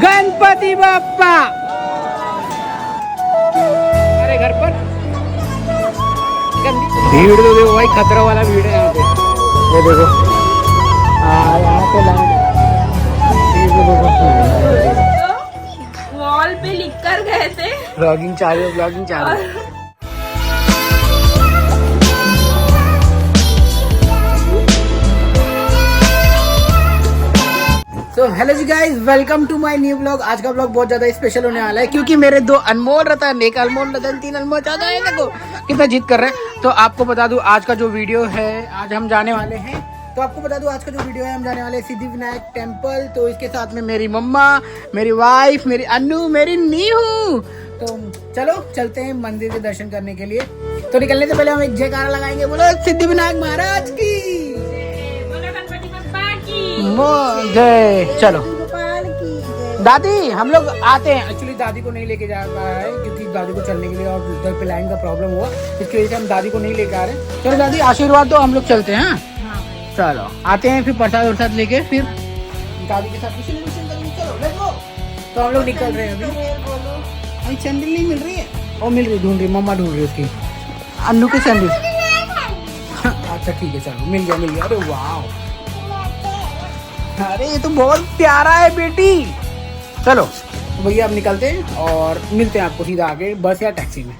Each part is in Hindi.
गणपति बाप्पा। अरे घर पर भीड़ तो देखो भाई, खतरा वाला भीड़ है यहाँ पे। ये देखो यहाँ पे वॉल पे लिख कर गए थे ब्लॉगिंग चालू है, ब्लॉगिंग चालू है। तो hello ji guys, welcome to my new blog. आज का ब्लॉग बहुत ज्यादा स्पेशल होने वाला है क्योंकि मेरे दो अनमोल रतन, एक अनमोल रतन, तीन अनमोल चाहता है। देखो कितना जिद कर रहे हैं। तो आपको बता दूं आज का जो वीडियो है, आज हम जाने वाले हैं। तो आपको बता दूं आज का जो वीडियो है, हम जाने वाले हैं सिद्धि विनायक टेम्पल। तो इसके साथ में मेरी मम्मा, मेरी वाइफ, मेरी अन्नू, मेरी नीहू। तो चलो चलते हैं मंदिर के दर्शन करने के लिए। तो निकलने से पहले हम एक जयकारा लगाएंगे, बोलो सिद्धि विनायक महाराज की जय। चलो दादी, हम लोग आते हैं। एक्चुअली दादी को नहीं लेके जा रहा है क्योंकि दादी को चलने के लिए और उधर पे लाइन का प्रॉब्लम हुआ, इसकी वजह से हम दादी को नहीं लेके आ रहे। चलो दादी आशीर्वाद दो, हम लोग चलते हैं। चलो आते हैं, फिर प्रसाद वरसाद लेके फिर दादी के साथ चलो लेट्स गो। तो हम लोग निकल रहे हैं अभी। अभी सैंडल नहीं मिल रही है, वो मिल रही, ढूंढ रही, मम्मा ढूंढ रही उसकी अन्नू की सैंडल। अच्छा ठीक है, चलो मिल गया। अरे वाह, अरे ये तो बहुत प्यारा है बेटी। चलो भैया अब निकलते हैं और मिलते हैं आपको सीधा आगे बस या टैक्सी में।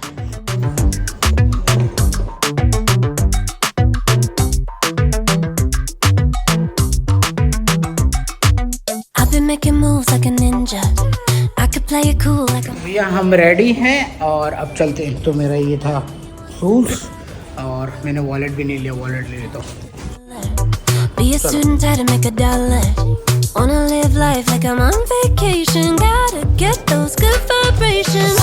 भैया हम रेडी हैं और अब चलते हैं। तो मेरा ये था शूज और मैंने वॉलेट भी नहीं लिया, वॉलेट ले लेता हूँ। Be a student, try to make a dollar. Wanna live life like I'm on vacation. Gotta get those good vibrations.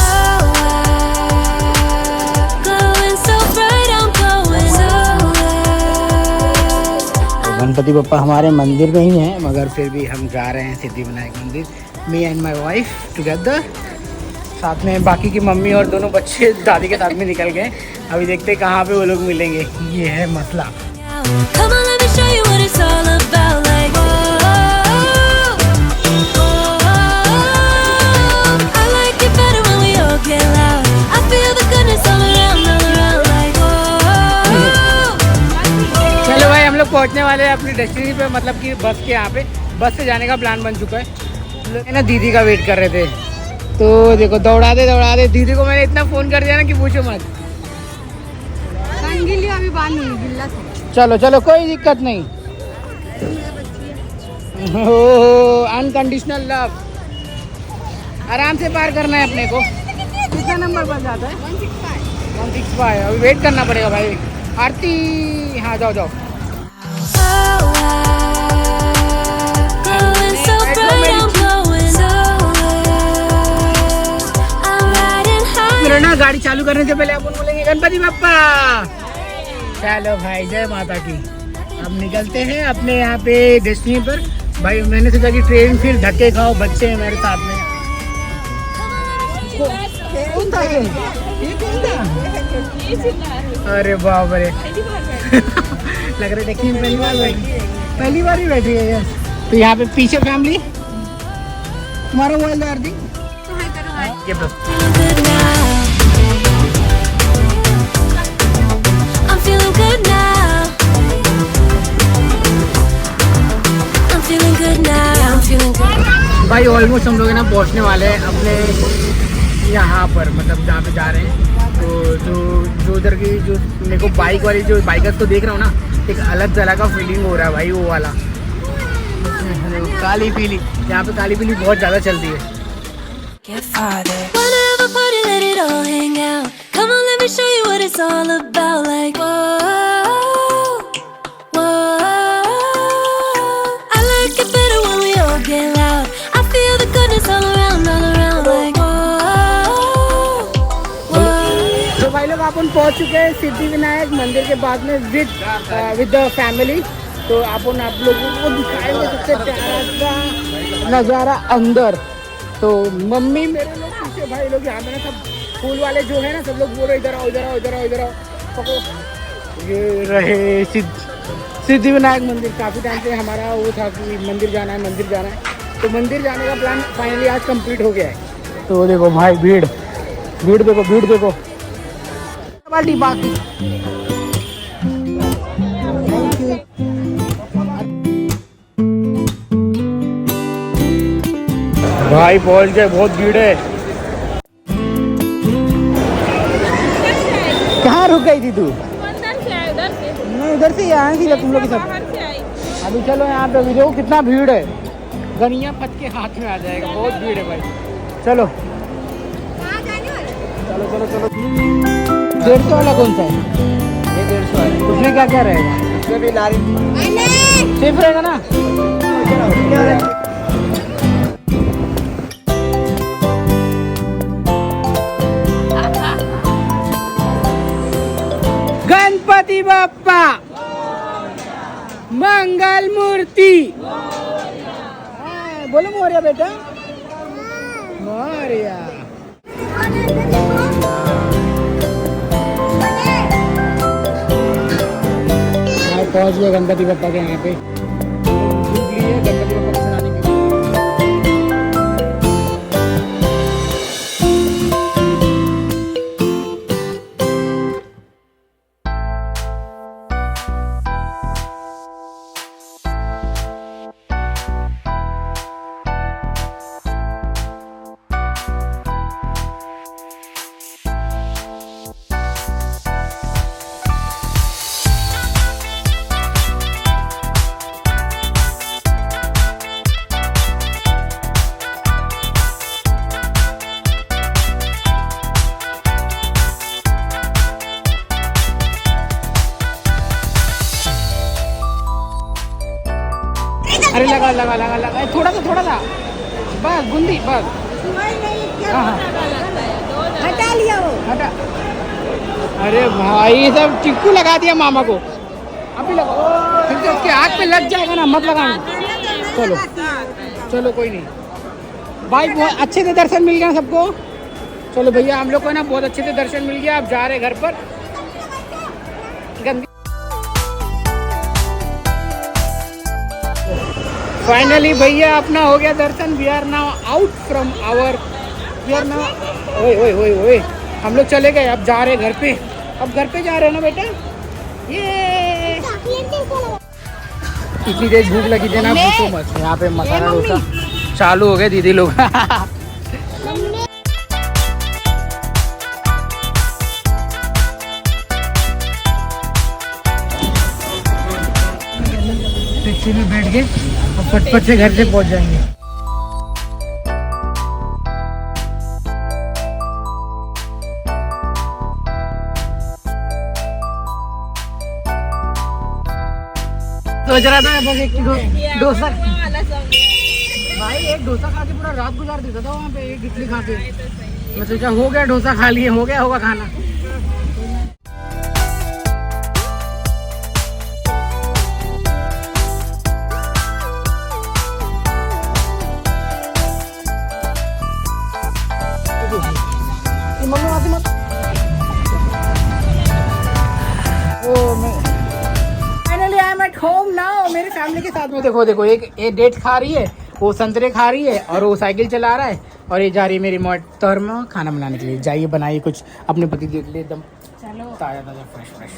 Glowing so bright, I'm glowing so Ganpati Bappa हमारे मंदिर में ही है, मगर फिर भी हम जा रहे हैं सिद्धि विनायक मंदिर। Me and my wife together, साथ में बाकी की मम्मी और दोनों बच्चे दादी के साथ में निकल गए। अभी देखते हैं कहाँ पे वो लोग मिलेंगे, ये है मसला। Come on, let me show you what it's all about. Like, I like it better when we all get loud. I feel the goodness all around, like, चलो भाई, हम लोग पहुंचने वाले हैं अपनी डेस्टिनी पे, मतलब कि बस के यहाँ पे। बस से जाने का प्लान बन चुका है। ना दीदी का वेट कर रहे थे, तो देखो दौड़ा दे दीदी को मैंने इतना फोन कर दिया ना कि पूछो मत। अभी बाल नहीं गिल्ला से। चलो कोई दिक्कत नहीं। अनकंडीशनल लव, आराम से पार करना है अपने को। कितना नंबर बन जाता है? 165। अभी वेट करना पड़ेगा भाई। आरती, हाँ जाओ। glowing so bright, I'm glowing so I'm riding high. मेरा ना गाड़ी चालू करने से पहले अपन बोलेंगे गणपति बप्पा। चलो भाई, जय माता की। अब निकलते हैं अपने यहाँ पे डेस्टिनी पर। भाई मैंने सोचा कि ट्रेन फिर धक्के खाओ, बच्चे हैं मेरे साथ में। कौन था ये कौन था? अरे बाप रे लग रहा है टैक्सी में पहली बार ही बैठी है यार। तो यहाँ पे पीछे फैमिली, तुम्हारा मोबाइल दो आरती। ये बस Feeling good now. I'm feeling good now. I'm feeling good. भाई ऑलमोस्ट हम लोग ना पहुंचने वाले हैं अपने यहाँ पर, मतलब जहाँ पे जा रहे हैं। तो जो उधर की जो मेरे को बाइक वाली जो बाइकर्स को देख रहा हूँ ना, एक अलग तरह का फीलिंग हो रहा है भाई, वो वाला काली पीली। यहाँ पे काली पीली बहुत ज़्यादा चलती है। Get farther. Wanna have a party, let it all hang out. Come on, let me show you what it's all about. Like, whoa. I like it better when we all get loud. I feel the goodness all around, like, whoa. तो भाई लोग अपन पहुंच चुके हैं सिद्धि विनायक मंदिर के बाद में विद द फैमिली। तो अपन आप लोगों को दिखाएंगे सबसे प्यारा सा नज़ारा अंदर। तो मम्मी मेरे लोग पीछे, भाई लोग यहाँ पे ना सब फूल वाले जो है ना, सब लोग बोल रहे इधर आओ। ये रहे सिद्धि विनायक मंदिर। काफ़ी टाइम से हमारा वो था कि मंदिर जाना है। तो मंदिर जाने का प्लान फाइनली आज कंप्लीट हो गया है। तो देखो भाई भीड़ देखो बाल्टी बाकी। भाई पहुंच गए, बहुत भीड़ है। कहाँ रुक गई थी तू? अंदर से आए, उधर से मैं उधर से यहाँ थी तुम लोग के साथ। बाहर से आई। अभी चलो यहाँ पे देखो कितना भीड़ है, गनिया पच के हाथ में आ जाएगा, बहुत भीड़ है भाई। चलो चलो चलो चलो। 150 वाला कौन सा है? ये 150 है। उसमें क्या क्या रहेगा? उसमें भी नारियल सेफ रहेगा ना? गणपति बाप्पा मंगल मूर्ति। बोलो मोरिया बेटा, मोरिया। पहुंच गए गणपति बाप्पा के यहाँ पे। गणपति बाप्पा को चढ़ाने के लिए अरे लगा लगा लगा लगा थोड़ा सा बस गुंदी बस। हाँ हाँ हटा लिया वो। हटा। अरे भाई सब चिक्कू लगा दिया मामा को, अभी लगाओ फिर तो उसके आँख पे लग जाएगा ना, मत लगाना। चलो चलो कोई नहीं भाई, बहुत अच्छे से दर्शन मिल गया सबको। चलो भैया हम लोग को ना बहुत अच्छे से दर्शन मिल गया। अब जा रहे घर पर। फाइनली भैया अपना हो गया दर्शन। We are now out from our, we are now ओए हम लोग चले गए, अब जा रहे घर पे। अब घर पे जा रहे हैं ना बेटा। ये इतनी देर भूख लगी थी ना, पूछो मत। यहाँ पे मसाला डोसा चालू हो गए दीदी लोग। टैक्सी में बैठ के और फटफट से घर से पहुंच जाएंगे। सोच रहा था बस एक डोसा भाई, एक डोसा खा के पूरा रात गुजार देता था वहाँ पे, एक इडली खा के। मैं सोचा हो गया डोसा खा लिए, हो गया होगा खाना। Finally I am at home now, मेरी फैमिली के साथ में। देखो देखो एक ये डेट खा रही है, वो संतरे खा रही है, और वो साइकिल चला रहा है, और ये जा रही है मेरी मोहतरमा खाना बनाने के लिए। जाइए बनाइए कुछ अपने पति के लिए, एकदम ताजा ताजा फ्रेश फ्रेश।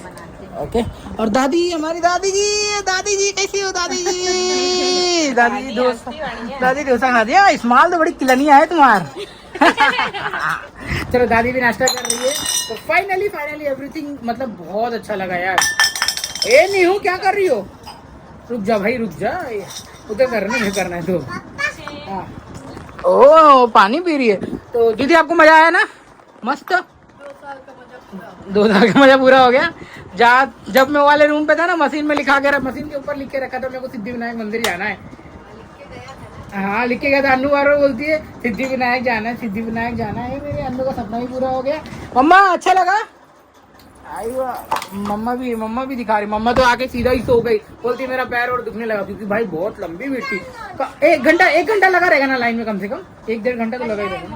ओके। और दादी, हमारी दादी जी कैसी हो दादी जी? दादी डोसा खा दिया। इस्माइल तो बड़ी किलनिया है तुम्हार। चलो दादी भी नाश्ता कर रही है। तो फाइनली एवरीथिंग मतलब बहुत अच्छा लगा यार। ए नहीं हूँ, क्या कर रही हो? रुक जा भाई, रुक जा, उधर करना है तो। हाँ। ओ पानी पी रही है। तो दीदी आपको मजा आया ना? मस्त। 2 साल का मजा पूरा हो गया। जब मैं वाले रूम पे था ना, मशीन में लिखा के मशीन के ऊपर लिख के रखा था मेरे को सिद्धिविनायक मंदिर जाना है। हाँ लिख के गया था। अन्नू बार बोलती है सिद्धिविनायक जाना है, सिद्धिविनायक जाना है। मेरे अन्नू का सपना भी पूरा हो गया। मम्मा अच्छा लगा? मम्मा भी दिखा रही। मम्मा तो आके सीधा ही सो गई, बोलती मेरा पैर और दुखने लगा, क्योंकि भाई बहुत लंबी भीड़ थी। 1 घंटा लगा रहेगा ना लाइन में, कम से कम 1-1.5 घंटा तो लगा ही रहेगा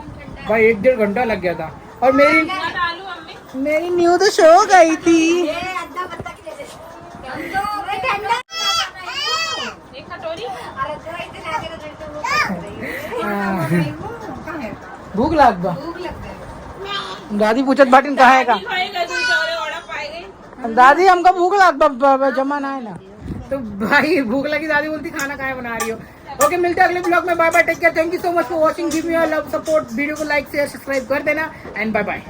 भाई। 1-1.5 घंटा लग गया था। और मेरी न्यू तो सो गई थी। भूक लाग बा दादी पूछत बाटिन कहा है का खाएगा तू चावले वड़ा पाएगा दादी हमको भूख लाग बा जमा ना है ना तो भाई भूख लगी दादी बोलती खाना कहाँ बना रही हो ओके मिलते हैं अगले ब्लॉग में bye bye take care thank you so much for watching give me your love support video को लाइक शेयर सब्सक्राइब कर देना एंड बाय बाय